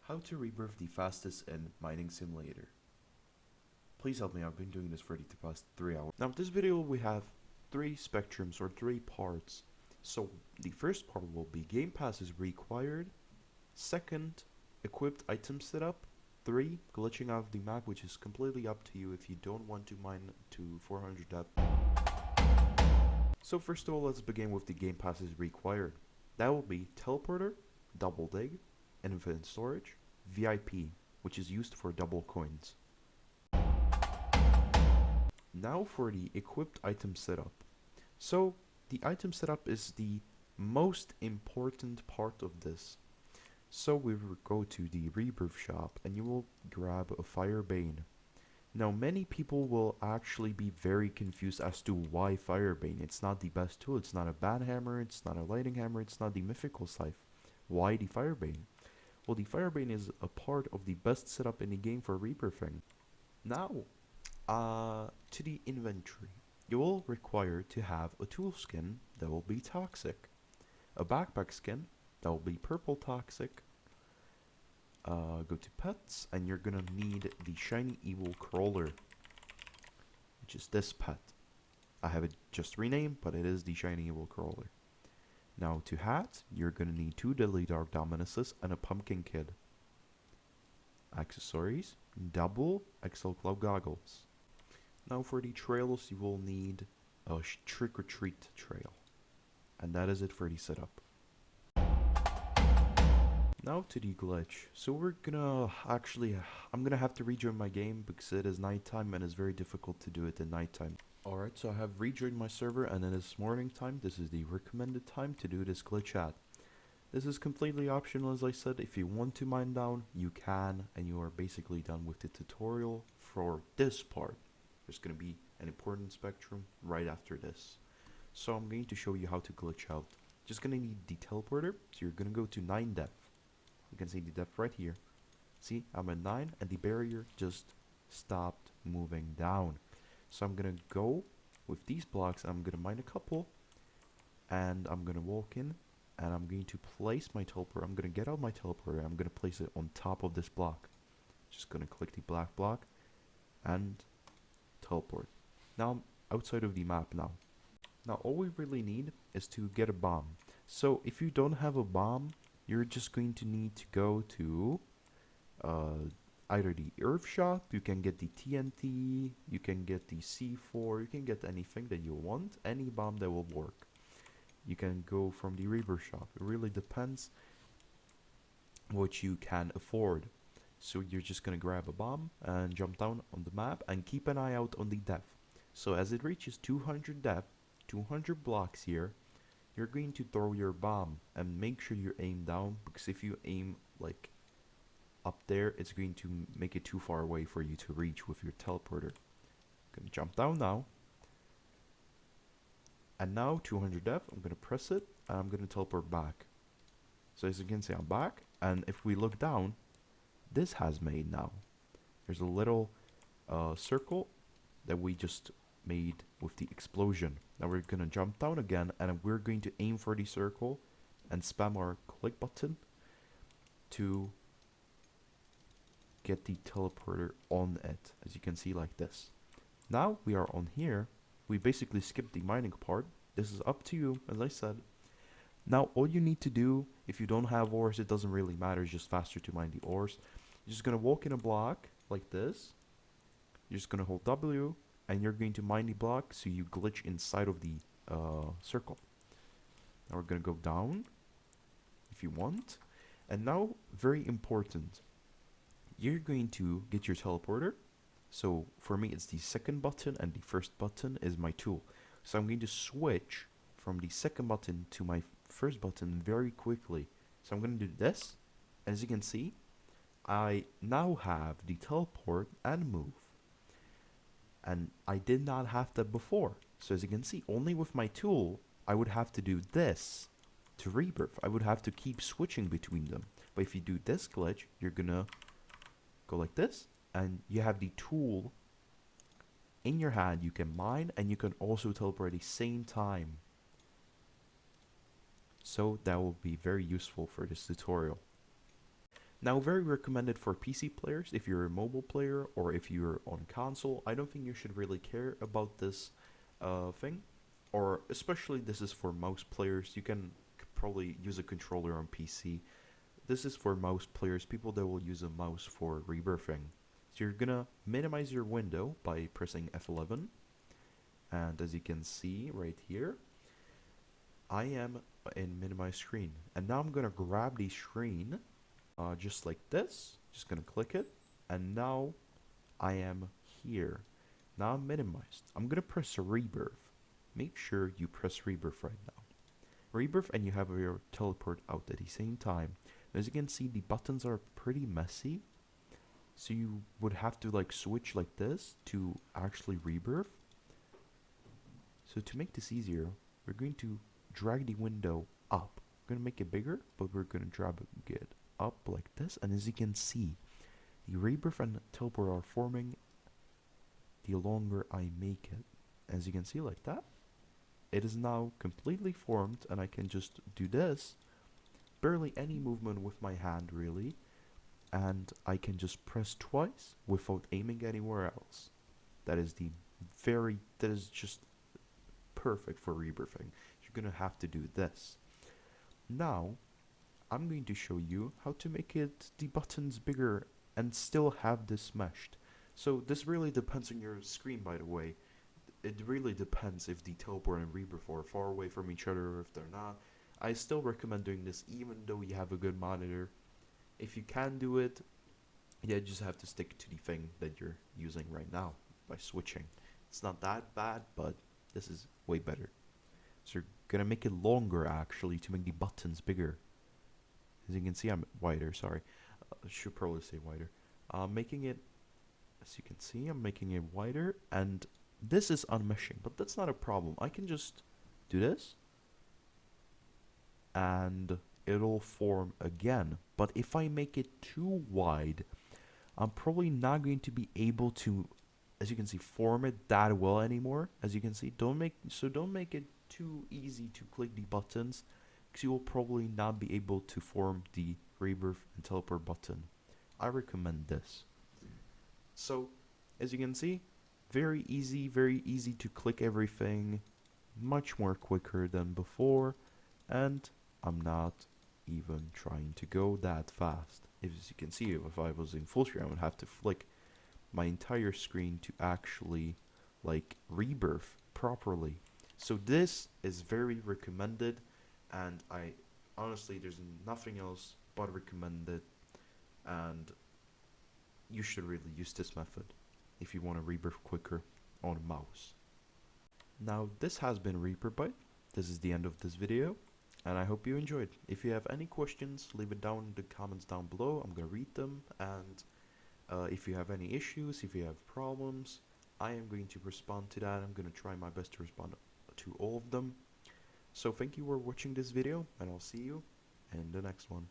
How to rebirth the fastest in mining simulator. Please help me, I've been doing this for the past 3 hours. Now in this video we have 3 spectrums or 3 parts. So the first part will be Gamepasses Required. Second, equipped item setup. 3, glitching out of the map, which is completely up to you if you don't want to mine to 400 depth. So first of all, let's begin with the Gamepasses Required. That will be Teleporter, Double Dig, Infinite Storage, VIP, which is used for double coins. Now for the equipped item setup. So the item setup is the most important part of this. So we will go to the rebirth shop and you will grab a Fire Bane. Now many people will actually be very confused as to why Fire Bane. It's not the best tool, it's not a bad hammer, it's not a lightning hammer, it's not the mythical scythe. Why the Fire Bane? Well, the Fire Bane is a part of the best setup in the game for rebirthing. Now, to the inventory. You will require to have a tool skin that will be toxic, a backpack skin that will be purple toxic. Go to pets and you're gonna need the shiny evil crawler, which is this pet. I have it just renamed, but it is the shiny evil crawler. Now to hat, you're gonna need 2 deadly dark dominuses and a pumpkin kid. Accessories, double XL club goggles. Now for the trails, you will need a trick or treat trail. And that is it for the setup. Now to the glitch. So we're gonna I'm gonna have to rejoin my game because it is nighttime and it's very difficult to do it at nighttime. Alright, so I have rejoined my server and it is morning time. This is the recommended time to do this glitch at. This is completely optional, as I said. If you want to mine down, you can, and you are basically done with the tutorial for this part. There's going to be an important spectrum right after this. So I'm going to show you how to glitch out. Just going to need the teleporter, so you're going to go to 9 depth. You can see the depth right here. See, I'm at 9 and the barrier just stopped moving down. So I'm going to go with these blocks, I'm going to mine a couple, and I'm going to walk in, and I'm going to place my teleporter. I'm going to get out my teleporter, I'm going to place it on top of this block. Just going to click the black block, and teleport. Now I'm outside of the map now. Now all we really need is to get a bomb. So if you don't have a bomb, you're just going to need to go to either the Earth shop, you can get the TNT, you can get the C4, you can get anything that you want, any bomb that will work. You can go from the rebirth shop. It really depends what you can afford. So you're just gonna grab a bomb and jump down on the map and keep an eye out on the depth. So as it reaches 200 depth, 200 blocks here, you're going to throw your bomb and make sure you aim down, because if you aim like up there, it's going to make it too far away for you to reach with your teleporter. Gonna jump down now. And now 200 depth, I'm gonna press it and I'm gonna teleport back. So as you can see, I'm back, and if we look down, this has made now. There's a little circle that we just made with the explosion. Now we're gonna jump down again and we're going to aim for the circle and spam our click button to get the teleporter on it, as you can see, like this. Now we are on here. We basically skipped the mining part. This is up to you, as I said. Now all you need to do, if you don't have ores, it doesn't really matter, it's just faster to mine the ores. You're just gonna walk in a block like this. You're just gonna hold W and you're going to mine the block so you glitch inside of the circle. Now we're gonna go down if you want. And now, very important, you're going to get your teleporter. So for me it's the second button and the first button is my tool. So I'm going to switch from the second button to my first button very quickly. So I'm going to do this. As you can see, I now have the teleport and move. And I did not have that before. So as you can see, only with my tool, I would have to do this to rebirth. I would have to keep switching between them. But if you do this glitch, you're gonna go like this. And you have the tool in your hand. You can mine and you can also teleport at the same time. So that will be very useful for this tutorial. Now, very recommended for PC players. If you're a mobile player or if you're on console, I don't think you should really care about this thing. Or especially this is for mouse players. You can probably use a controller on PC. This is for mouse players, people that will use a mouse for rebirthing. So you're gonna minimize your window by pressing F11. And as you can see right here, I am in minimize screen. And now I'm gonna grab the screen just like this. Just gonna click it. And now I am here. Now I'm minimized. I'm gonna press rebirth. Make sure you press rebirth right now. Rebirth and you have your teleport out at the same time. As you can see, the buttons are pretty messy. So you would have to like switch like this to actually rebirth. So to make this easier, we're going to drag the window up. We're going to make it bigger, but we're going to drag it up like this. And as you can see, the rebirth and teleport are forming the longer I make it. As you can see like that, it is now completely formed and I can just do this. Barely any movement with my hand really. And I can just press twice without aiming anywhere else. That is just perfect for rebirthing. You're gonna have to do this. Now, I'm going to show you how to make the buttons bigger and still have this meshed. So this really depends on your screen, by the way. It really depends if the teleport and rebirth are far away from each other or if they're not. I still recommend doing this even though you have a good monitor. If you can do it, you just have to stick to the thing that you're using right now by switching. It's not that bad, but this is way better. So you're gonna make it longer actually to make the buttons bigger. As you can see, I'm wider, sorry. I should probably say wider. Making it, as you can see, I'm making it wider, and this is unmeshing, but that's not a problem. I can just do this, and it'll form again. But if I make it too wide, I'm probably not going to be able to, as you can see, form it that well anymore. As you can see, don't make it too easy to click the buttons, because you will probably not be able to form the rebirth and teleport button. I recommend this. So, as you can see, very easy to click everything, much more quicker than before, and I'm not even trying to go that fast. As you can see, if I was in full screen, I would have to flick my entire screen to actually like rebirth properly. So this is very recommended, and I honestly, there's nothing else but recommended, and you should really use this method if you want to rebirth quicker on a mouse. Now this has been reaperbyte. This is the end of this video, and I hope you enjoyed. If you have any questions, leave it down in the comments down below. I'm gonna read them, and if you have any issues, if you have problems, I am going to respond to that. I'm gonna try my best to respond to all of them. So thank you for watching this video, and I'll see you in the next one.